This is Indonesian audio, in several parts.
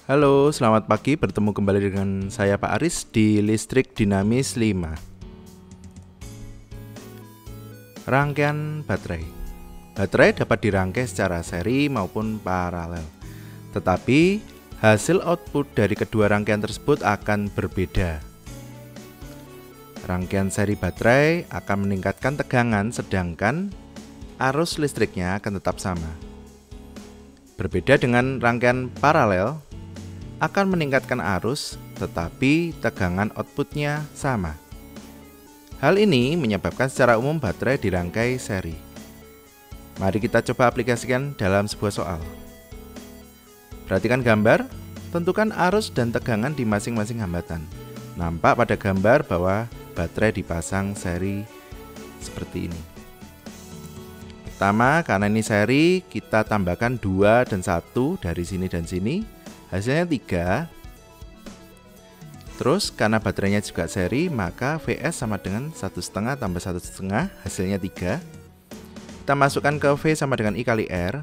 Halo, selamat pagi. Bertemu kembali dengan saya Pak Aris di Listrik Dinamis 5. Rangkaian baterai. Baterai dapat dirangkai secara seri maupun paralel. Tetapi hasil output dari kedua rangkaian tersebut akan berbeda. Rangkaian seri baterai akan meningkatkan tegangan, sedangkan arus listriknya akan tetap sama. Berbeda dengan rangkaian paralel, akan meningkatkan arus, tetapi tegangan outputnya sama. Hal ini menyebabkan secara umum baterai dirangkai seri. Mari kita coba aplikasikan dalam sebuah soal. Perhatikan gambar, tentukan arus dan tegangan di masing-masing hambatan. Nampak pada gambar bahwa baterai dipasang seri seperti ini. Pertama, karena ini seri, kita tambahkan 2 dan 1 dari sini dan sini, hasilnya 3. Terus karena baterainya juga seri, maka Vs sama dengan 1,5 tambah 1,5, hasilnya 3. Kita masukkan ke V sama dengan I kali R.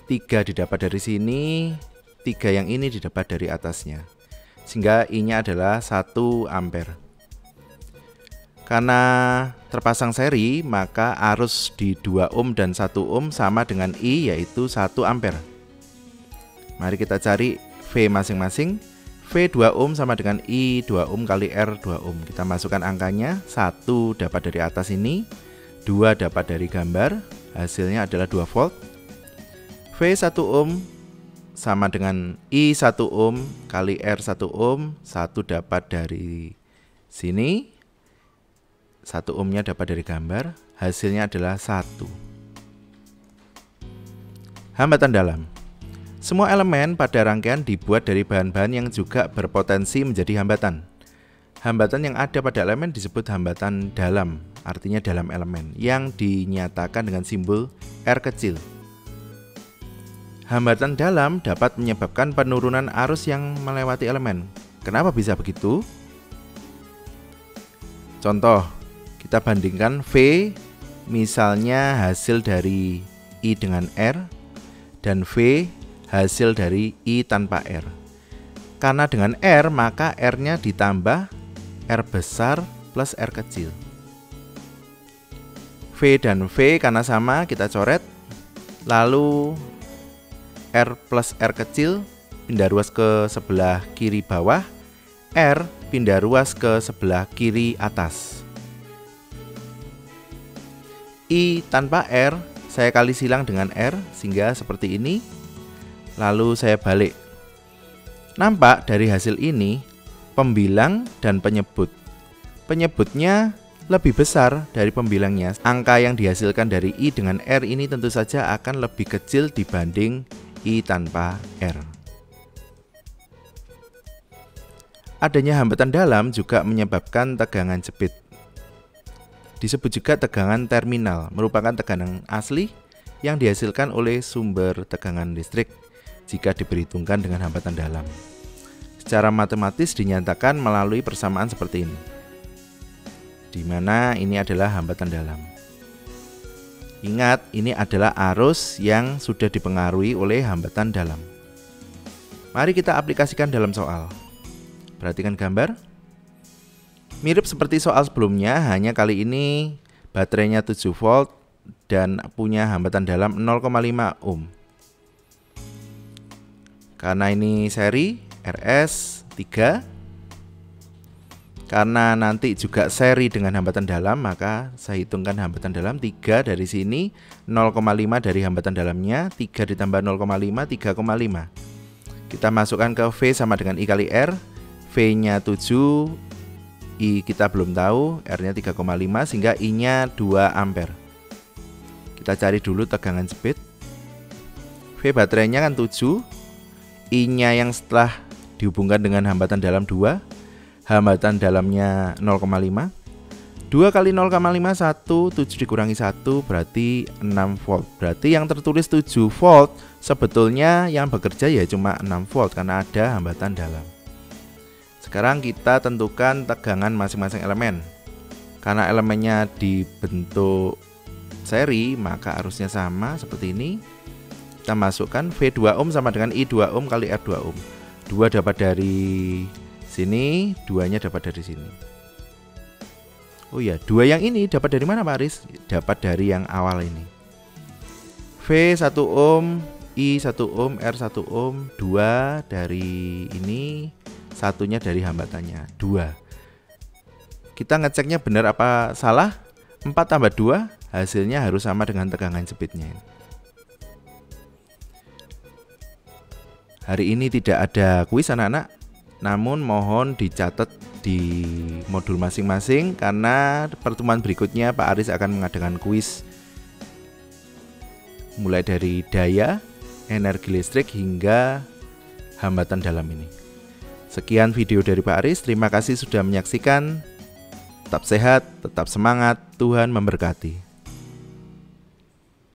3 didapat dari sini, 3 yang ini didapat dari atasnya, sehingga I-nya adalah 1 ampere. Karena terpasang seri, maka arus di 2 ohm dan 1 ohm sama dengan I, yaitu 1 ampere. Mari kita cari V masing-masing. V 2 ohm sama dengan I 2 ohm kali R 2 ohm. Kita masukkan angkanya, 1 dapat dari atas ini, 2 dapat dari gambar, hasilnya adalah 2 volt. V 1 ohm sama dengan I 1 ohm kali R 1 ohm, 1 dapat dari sini, 1 ohmnya dapat dari gambar, hasilnya adalah 1. Hambatan dalam. Semua elemen pada rangkaian dibuat dari bahan-bahan yang juga berpotensi menjadi hambatan. Hambatan yang ada pada elemen disebut hambatan dalam, artinya dalam elemen, yang dinyatakan dengan simbol R kecil. Hambatan dalam dapat menyebabkan penurunan arus yang melewati elemen. Kenapa bisa begitu? Contoh, kita bandingkan V, misalnya hasil dari I dengan R, dan V hasil dari I tanpa R. Karena dengan R, maka R-nya ditambah R besar plus R kecil. V dan V karena sama, kita coret. Lalu R plus R kecil pindah ruas ke sebelah kiri bawah, R pindah ruas ke sebelah kiri atas. I tanpa R saya kali silang dengan R sehingga seperti ini. Lalu saya balik. Nampak dari hasil ini pembilang dan penyebut. Penyebutnya lebih besar dari pembilangnya. Angka yang dihasilkan dari I dengan R ini tentu saja akan lebih kecil dibanding I tanpa R. Adanya hambatan dalam juga menyebabkan tegangan jepit. Disebut juga tegangan terminal, merupakan tegangan asli yang dihasilkan oleh sumber tegangan listrik jika diperhitungkan dengan hambatan dalam. Secara matematis dinyatakan melalui persamaan seperti ini, di mana ini adalah hambatan dalam. Ingat, ini adalah arus yang sudah dipengaruhi oleh hambatan dalam. Mari kita aplikasikan dalam soal. Perhatikan gambar. Mirip seperti soal sebelumnya, hanya kali ini baterainya 7 volt dan punya hambatan dalam 0,5 ohm. Karena ini seri RS 3, karena nanti juga seri dengan hambatan dalam, maka saya hitungkan hambatan dalam 3 dari sini, 0,5 dari hambatan dalamnya, 3 ditambah 0,5, 3,5. Kita masukkan ke V sama dengan I kali R. V-nya 7, I kita belum tahu, R-nya 3,5, sehingga I-nya 2 ampere. Kita cari dulu tegangan jepit. V baterainya kan 7, I-nya yang setelah dihubungkan dengan hambatan dalam 2, hambatan dalamnya 0,5. 2 kali 0,5, 1, 7 dikurangi 1 berarti 6 volt. Berarti yang tertulis 7 volt, sebetulnya yang bekerja ya cuma 6 volt karena ada hambatan dalam. Sekarang kita tentukan tegangan masing-masing elemen. Karena elemennya dibentuk seri, maka arusnya sama seperti ini. Kita masukkan V 2 ohm sama dengan I 2 ohm kali R 2 ohm. 2 dapat dari sini, 2-nya dapat dari sini. Oh ya, 2 yang ini dapat dari mana Pak Aris? Dapat dari yang awal ini. V 1 ohm, I 1 ohm, R 1 ohm, 2 dari ini, satunya dari hambatannya, 2. Kita ngeceknya benar apa salah? 4 tambah 2, hasilnya harus sama dengan tegangan jepitnya. Hari ini tidak ada kuis anak-anak, namun mohon dicatat di modul masing-masing karena pertemuan berikutnya Pak Aris akan mengadakan kuis mulai dari daya, energi listrik hingga hambatan dalam ini. Sekian video dari Pak Aris, terima kasih sudah menyaksikan. Tetap sehat, tetap semangat, Tuhan memberkati.